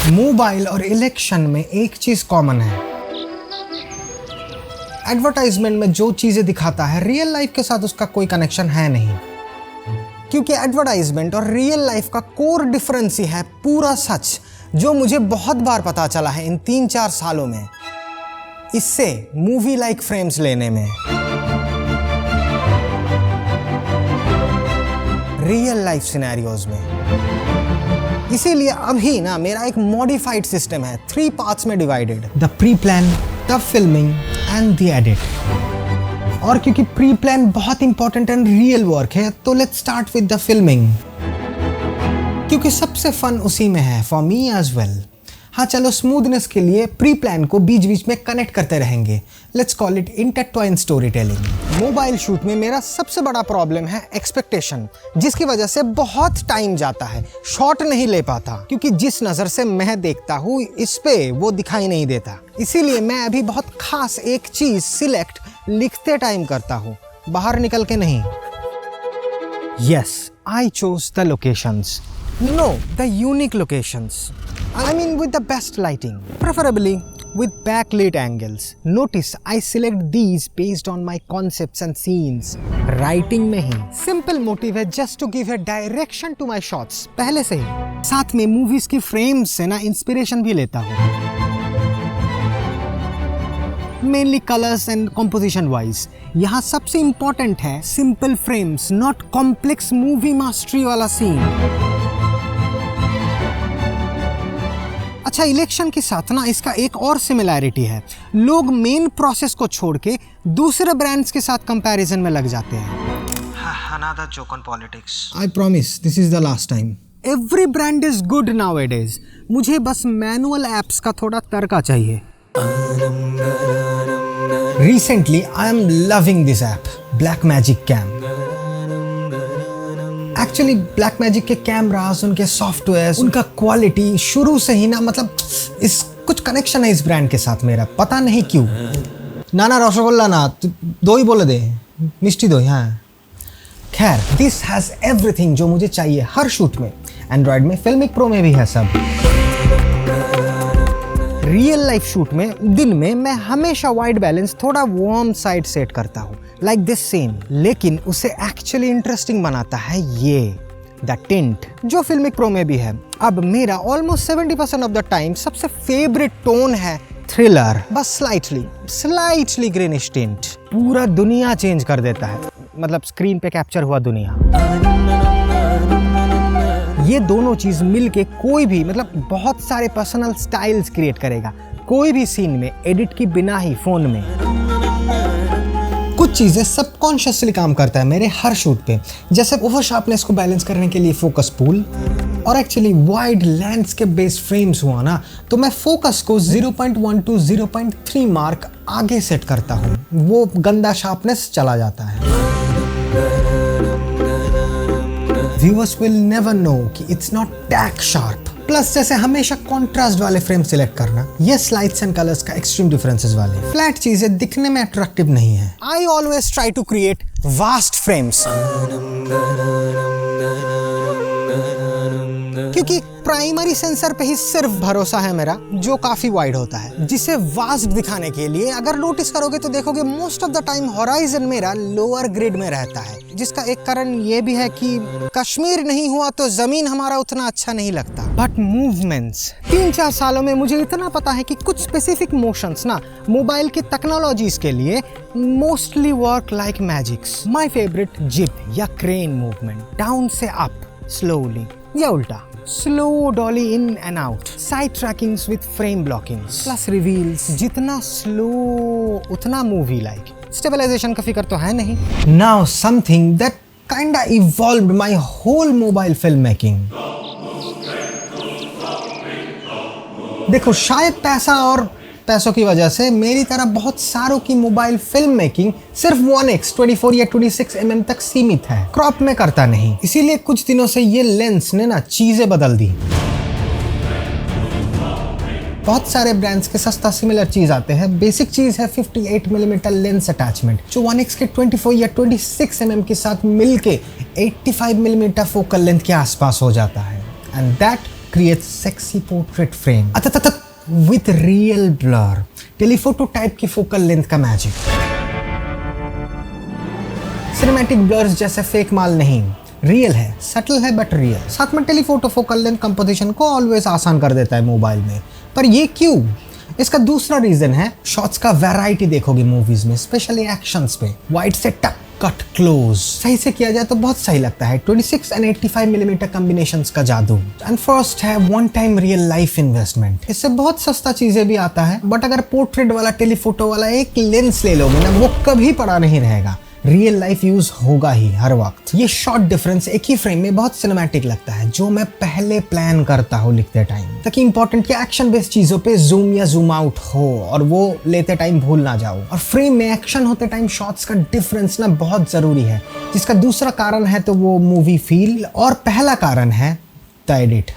Mobile और election में एक चीज कॉमन है, एडवर्टाइजमेंट में जो चीजें दिखाता है रियल लाइफ के साथ उसका कोई कनेक्शन है नहीं, क्योंकि एडवर्टाइजमेंट और रियल लाइफ का कोर डिफरेंस ही है पूरा सच, जो मुझे बहुत बार पता चला है इन 3-4 सालों में, इससे मूवी लाइक फ्रेम्स लेने में। रियल लाइफ सिनेरियोज में। इसीलिए अभी ना मेरा एक मॉडिफाइड सिस्टम है, 3 पार्ट्स में divided, the pre plan, the filming and the edit. और क्योंकि प्री प्लान बहुत इंपॉर्टेंट एंड रियल वर्क है, तो let's start with the filming, क्योंकि सबसे फन उसी में है, फॉर मी एज वेल। हाँ चलो, स्मूथनेस के लिए प्री प्लान को बीच बीच में कनेक्ट करते रहेंगे। Let's call it intertwined story telling. Mobile shoot में मेरा सबसे बड़ा प्रॉब्लम है एक्सपेक्टेशन, जिसकी वजह से बहुत टाइम जाता है, शॉट नहीं ले पाता, क्योंकि जिस नज़र से मैं देखता हूँ इस पे वो दिखाई नहीं देता। इसीलिए मैं अभी बहुत खास एक चीज सिलेक्ट लिखते टाइम करता हूँ, बाहर निकल के नहीं। Yes, I chose the locations. No, the unique locations. I mean with the best lighting, preferably with backlit angles. Notice I select these based on my concepts and scenes. Writing में ही simple motive है, just to give a direction to my shots पहले से ही। साथ में movies की frames से ना inspiration भी लेता हूँ, mainly colors and composition wise। यहाँ सबसे important है simple frames, not complex movie mastery वाला scene। अच्छा, इलेक्शन के साथ ना इसका एक और सिमिलैरिटी है, लोग मेन प्रोसेस को छोड़ के दूसरे ब्रांड्स के साथ कंपैरिजन में लग जाते हैं। Another joke on politics. I promise this is the last time. Every brand is good nowadays. मुझे बस मैनुअल एप्स का थोड़ा तड़का चाहिए। Recently I am loving this app, Blackmagic Cam. Actually Blackmagic के कैमरास, उनके सॉफ्टवेयर, उनका क्वालिटी शुरू से ही ना, मतलब इस कुछ कनेक्शन है इस ब्रांड के साथ मेरा, पता नहीं क्यों। ना रसगुल्ला ना, दो ही बोले दे, मिष्टी दो। हाँ खैर, दिस हैज एवरीथिंग जो मुझे चाहिए हर शूट में। एंड्रॉयड में, फिल्मिक प्रो में भी है सब। रियल लाइफ शूट में दिन में मैं हमेशा वाइट बैलेंस थोड़ा वार्म साइड सेट करता हूँ, लाइक दिस सीन, लेकिन उसे एक्चुअली इंटरेस्टिंग बनाता है ये द टिंट, जो फिल्मिक प्रो में भी है। अब मेरा ऑलमोस्ट 70% ऑफ द टाइम सबसे फेवरेट टोन है थ्रिलर, बस स्लाइटली ग्रीनिश टिंट, पूरा दुनिया चेंज कर देता है, मतलब स्क्रीन पे कैप्चर हुआ दुनिया। ये दोनों चीज मिलके कोई भी, मतलब बहुत सारे पर्सनल स्टाइल्स क्रिएट करेगा, कोई भी सीन में एडिट की बिना ही फोन में। कुछ चीजें सबकॉन्शियसली काम करता है मेरे हर शूट पे, जैसे ओवर शार्पनेस को बैलेंस करने के लिए फोकस पूल, और actually wide landscape based frames हुआ ना, तो मैं फोकस को 0.1 to 0.3 मार्क आगे सेट करता हूँ, वो गंदा शार्पनेस चला जाता है। Viewers will never know कि it's not that sharp। Plus जैसे हमेशा कॉन्ट्रास्ट वाले फ्रेम सिलेक्ट करना, ये लाइट्स एंड कलर्स का एक्सट्रीम डिफरेंसेस वाले। फ्लैट चीजें दिखने में अट्रैक्टिव नहीं है। I always try to create vast frames, क्योंकि प्राइमरी सेंसर पे ही सिर्फ भरोसा है मेरा, जो काफी वाइड होता है, जिसे वास्ट दिखाने के लिए अगर नोटिस करोगे तो देखोगे most of the time horizon मेरा लोअर ग्रिड में रहता है, जिसका एक कारण ये भी है कि कश्मीर नहीं हुआ तो जमीन हमारा उतना अच्छा नहीं लगता। बट मूवमेंट्स, 3-4 सालों में मुझे इतना पता है कि कुछ स्पेसिफिक मोशंस ना मोबाइल के टेक्नोलॉजीज के लिए mostly work like magics. My favourite jib या क्रेन मूवमेंट, डाउन से अप स्लोली, या उल्टा slow dolly in and out, side trackings with frame blockings, plus reveals, जितना स्लो उतना मूवी लाइक। स्टेबलाइजेशन का फिक्र तो है नहीं। Now something that kinda evolved my whole mobile film making. देखो, शायद पैसा और पैसों की वजह से मेरी तरह बहुत सारों की मोबाइल फिल्म मेकिंग सिर्फ 1x 24 या 26 mm तक सीमित है, क्रॉप में करता नहीं। इसीलिए कुछ दिनों से ये लेंस ने ना चीजें बदल दी। बहुत सारे ब्रांड्स के सस्ता सिमिलर चीज आते हैं। बेसिक चीज है 58 mm लेंस अटैचमेंट, जो 1x के 24 या 26 mm के साथ मिलके 85 mm फोकल लेंथ के आसपास हो जाता है। And that creates sexy portrait frame with real blur. Telephoto type की focal length का magic. Cinematic blurs जैसे fake माल नहीं, रियल है, सटल है बट रियल। साथ में टेलीफोटो फोकल लेंथ कंपोजिशन को ऑलवेज आसान कर देता है मोबाइल में। पर ये क्यों? इसका दूसरा रीजन है शॉट्स का वैरायटी देखोगे मूवीज में, स्पेशली एक्शंस पे। वाइड से टक कट क्लोज सही से किया जाए तो बहुत सही लगता है। 26 एंड 85 मिलीमीटर कॉम्बिनेशंस का जादू। एंड फर्स्ट है one time real life investment. इससे बहुत सस्ता चीजें भी आता है, बट अगर पोर्ट्रेट वाला टेलीफोटो वाला एक लेंस ले लोगे ना, वो कभी पड़ा नहीं रहेगा। रियल लाइफ यूज होगा ही हर वक्त। ये शॉर्ट डिफरेंस एक ही फ्रेम में बहुत सिनेमैटिक लगता है, जो मैं पहले प्लान करता हूँ लिखते टाइम, ताकि इंपॉर्टेंट या एक्शन बेस्ड चीजों पे जूम या जूम आउट हो और वो लेते टाइम भूल ना जाओ। और फ्रेम में एक्शन होते टाइम शॉट्स का डिफरेंस ना बहुत जरूरी है, जिसका दूसरा कारण है तो वो मूवी फील, और पहला कारण है the edit.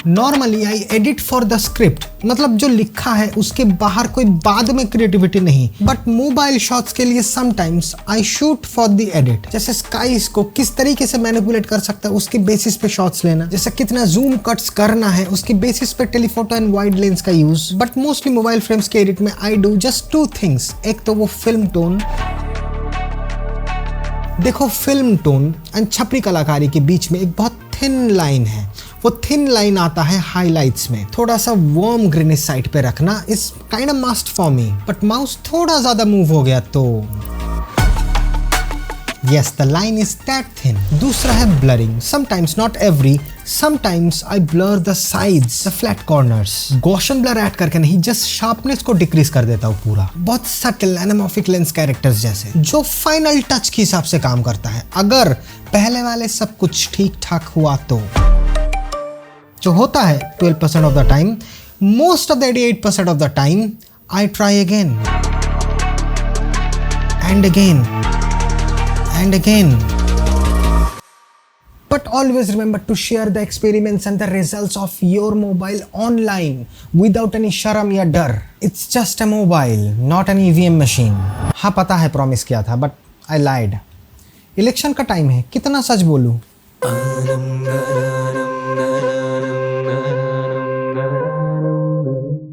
Normally I edit for the script, मतलब जो लिखा है उसके बाहर कोई बाद में क्रिएटिविटी नहीं। बट मोबाइल शॉट्स के लिए sometimes I shoot for the edit. जैसे स्काइज को किस तरीके से मैनिपुलेट कर सकता है उसके बेसिस पे शॉट्स लेना, जैसे कितना जूम कट्स करना है उसके बेसिस पे टेलीफोटो एंड वाइड लेंस का use. But mostly mobile frames के एडिट में आई डू जस्ट 2 थिंग्स। एक तो वो फिल्म टोन, देखो फिल्म टोन एंड छपरी कलाकारी के बीच में एक बहुत थिन लाइन है। वो थिन लाइन आता है हाइलाइट्स में। थोड़ा सा वार्म ग्रीनिश साइड पे रखना is kind of must for me, but mouse थोड़ा ज्यादा मूव हो गया तो yes the line is that thin. दूसरा है blurring. Sometimes, not every, sometimes I blur the sides, the flat corners. Gaussian blur add करके नहीं, जस्ट शार्पनेस को डिक्रीज कर देता हूँ पूरा। बहुत सटल एनामॉर्फिक लेंस कैरेक्टर्स जैसे, जो फाइनल टच के हिसाब से काम करता है। अगर पहले वाले सब कुछ ठीक ठाक हुआ तो, जो होता है 12% of the time, most of the 88% of the time I try again and again and again. But always remember to share the experiments and the results of your mobile online without any शर्म या डर. It's just a mobile, not an EVM machine. हाँ पता है promise किया था, but I lied. Election का time है, कितना सच बोलूं?